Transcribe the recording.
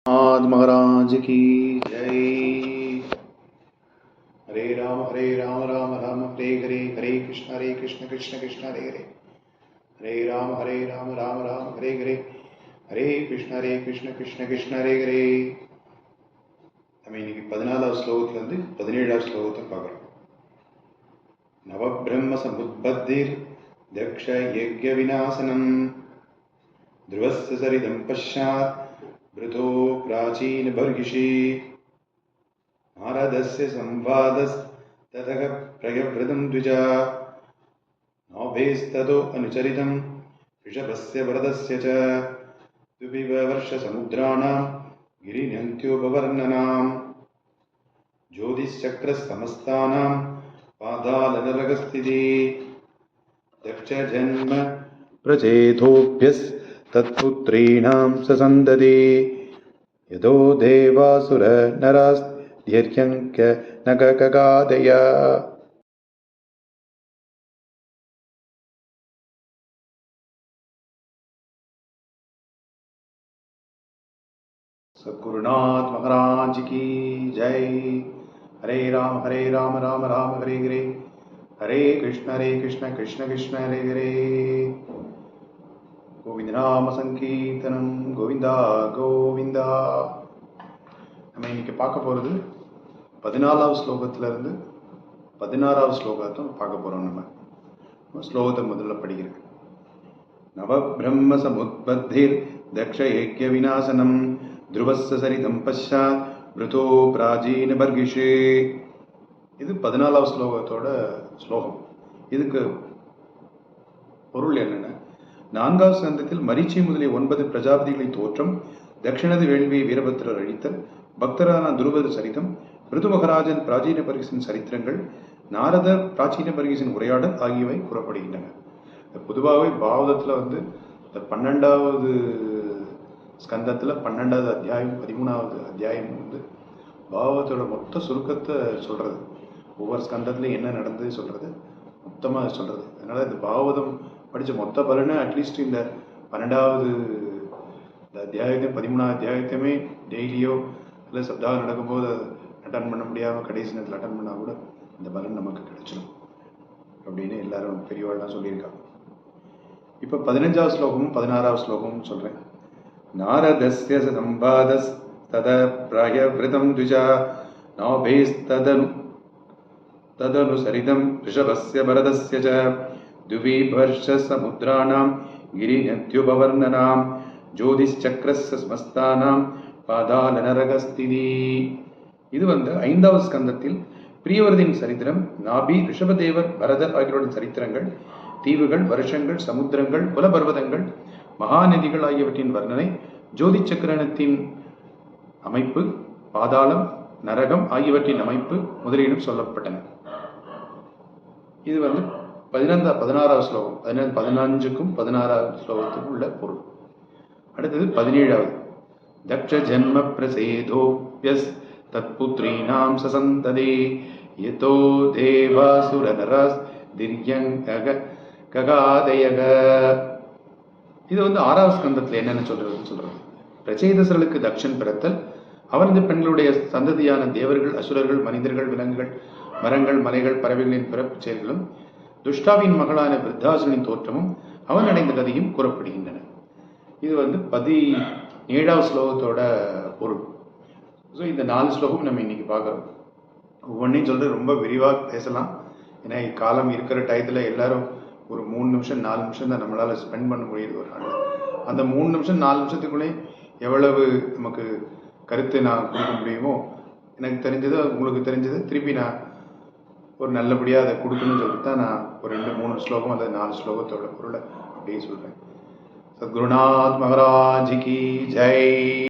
नाथ महाराज की जय। हरे राम राम राम हरे हरे, हरे कृष्ण कृष्ण कृष्ण हरे हरे, हरे राम राम राम हरे हरे, हरे कृष्ण कृष्ण कृष्ण हरे हरे. நம்ம இன்னைக்கு 14வது ஸ்லோகத்திலிருந்து 17வது ஸ்லோகத்தை பார்க்குறோம். நவபிரம்ம சமுத்பத்திர் தக்ஷ யஜ்ஞ விநாசனம் த்ருவஸ்ய சரிதம் பஷ்சாத் வ்ருதோ பிராச்சீன பர்கிஷி நாரதஸ்ய சம்வாதஸ் ததக பிரயவ்ரதம் த்விஜா நௌபேஸ்ததோ அனுச்சரிதம் ரிஷபஸ்ய வரதஸ்ய ச துபிவ வர்ஷ சமுத்ராணாம் गिरिन्यन्त्योपवर्णनाम् ज्योतिश्चक्रसमस्तानाम् पादालनरगस्थिति दक्षजन्म प्रचेतोभ्यस्तत्पुत्रीणां ससन्दति यतो देवासुर नरास्त्यर्यङ्क नगकगादय. सद्गुरुनाथ महाराज की जय. हरे राम राम राम हरे हरे, हरे कृष्ण कृष्ण कृष्ण हरे हरे. गोविंद नाम संकीर्तनम गोविंदा गोविंदा. நம்ம இன்னைக்கு பார்க்க போகிறது 14வது ஸ்லோகத்திலிருந்து 16வது ஸ்லோகத்தை பார்க்க போகிறோம். நம்ம ஸ்லோகத்தை முதல்ல படிக்கிறேன். நவ பிரம்ம சமுத்பத்திர் தக்ஷ யஜ்ஞ விநாசனம் த்ருவஸ்ய சரிதம் பஷ்சாத் வ்ருதோ பிராச்சீன பர்கிஷே. இது 14வது ஸ்லோகத்தோட ஸ்லோகம். இதுக்கு பொருள் என்னென்ன? 4வது ஸ்கந்தத்தில் மரீச்சி முதலிய 9 பிரஜாபதிகளை தோற்றம், தட்சிணது வேள்வியை வீரபத்திரர் அழித்தல், பக்தரான துருவத சரிதம், ருது மகராஜன் பிராச்சீன பர்கிசின் சரித்திரங்கள், நாரத பிராச்சீன பர்கிசின் உரையாடல் ஆகியவை கூறப்படுகின்றன. பொதுவாகவே பாகவதத்தில் இந்த 12வது ஸ்கந்தத்தில் 12வது அத்தியாயம் 13வது அத்தியாயம் பாகவதோட மொத்த சுருக்கத்தை சொல்கிறது. ஒவ்வொரு ஸ்கந்தத்துலையும் என்ன நடந்தது சொல்கிறது, மொத்தமாக சொல்கிறது. அதனால் இந்த பாகவதம் படித்த மொத்த பலனை அட்லீஸ்ட் இந்த 12வது அத்தியாயத்தையும் 13வது அத்தியாயத்தையுமே டெய்லியோ இல்லை சப்தாகம் நடக்கும்போது அட்டன் பண்ண முடியாமல் கடைசி நேரத்தில் அட்டன் பண்ணால் கூட இந்த பலன் நமக்கு கிடைச்சிடும் அப்படின்னு எல்லாரும் பெரியவாள்லாம் சொல்லியிருக்காங்க. இப்போ 15வது ஸ்லோகமும் 16வது ஸ்லோகமும் சொல்கிறேன். நாரதஸ்ய சம்பாதஸ் தத பிரயவ்ரதம் த்விஜா நௌபேஸ்ததனு சரிதம் ரிஷபஸ்ய பரதஸ்ய ச துவிபர்ஷ சமுத்ராணாம் கிரிநத்யுபவர்ணனாம் ஜோதிஷ்சக்ரஸ்ய ஸ்மஸ்தானாம் பாதாலனரகஸ்திதி. இது 5வது ஸ்கந்தத்தில் பிரியவரதின் சரித்திரம், நாபி, ரிஷபதேவர், பரதர் ஆகியோரின் சரித்திரங்கள், தீவுகள், வருஷங்கள், சமுத்திரங்கள், குலபர்வதங்கள், மகாநதிகள் ஆகியவற்றின் வர்ணனை, ஜோதி சக்கரத்தின் அமைப்பு, பாதாளம், நரகம் ஆகியவற்றின் அமைப்பு முதலிலும் சொல்லப்பட்டன. இது 16வது ஸ்லோகம். 15க்கும் 16வது ஸ்லோகத்துக்கும் உள்ள பொருள். அடுத்தது 17வது. தக்ஷ ஜன்ம பிரசேதோப்யஸ் தத்புத்ரீணாம் சசந்ததே யதோ தேவாசுர நராஸ் திர்யங்க ககாதயக. இது 6வது ஸ்கந்தத்தில் என்னென்ன சொல்றது. பிரச்சேதசர்களுக்கு தக்ஷன் பிறத்தல், அவனது பெண்களுடைய சந்ததியான தேவர்கள், அசுரர்கள், மனிதர்கள், விலங்குகள், மரங்கள், மலைகள், பறவைகளின் பிறப்பு செயல்களும், துஷ்டாவின் மகளான விருத்தாசுரனின் தோற்றமும் அவன் அடைந்த கதையும் கூறப்படுகின்றன. இது 17வது ஸ்லோகத்தோட பொருள். ஸோ இந்த 4 ஸ்லோகம் நம்ம இன்னைக்கு பார்க்குறோம். ஒவ்வொன்றையும் சொல்லிட்டு ரொம்ப விரிவாக பேசலாம். ஏன்னா காலம் இருக்கிற டயத்தில் எல்லாரும் ஒரு 3 நிமிஷம் 4 நிமிஷம் தான் நம்மளால் ஸ்பெண்ட் பண்ண முடியுது ஒரு நாள். அந்த 3 நிமிஷம் 4 நிமிஷத்துக்குள்ளே எவ்வளவு நமக்கு கருத்து நான் கொடுக்க முடியுமோ, எனக்கு தெரிஞ்சது உங்களுக்கு தெரிஞ்சது திருப்பி நான் ஒரு நல்லபடியாக அதை கொடுக்கணும்னு சொல்லிட்டு தான் நான் ஒரு 2-3 ஸ்லோகம் அல்லது 4 ஸ்லோகத்தோட பொருளை அப்படியே சொல்கிறேன். சத்குருநாத் மகாராஜ் கி ஜெய்.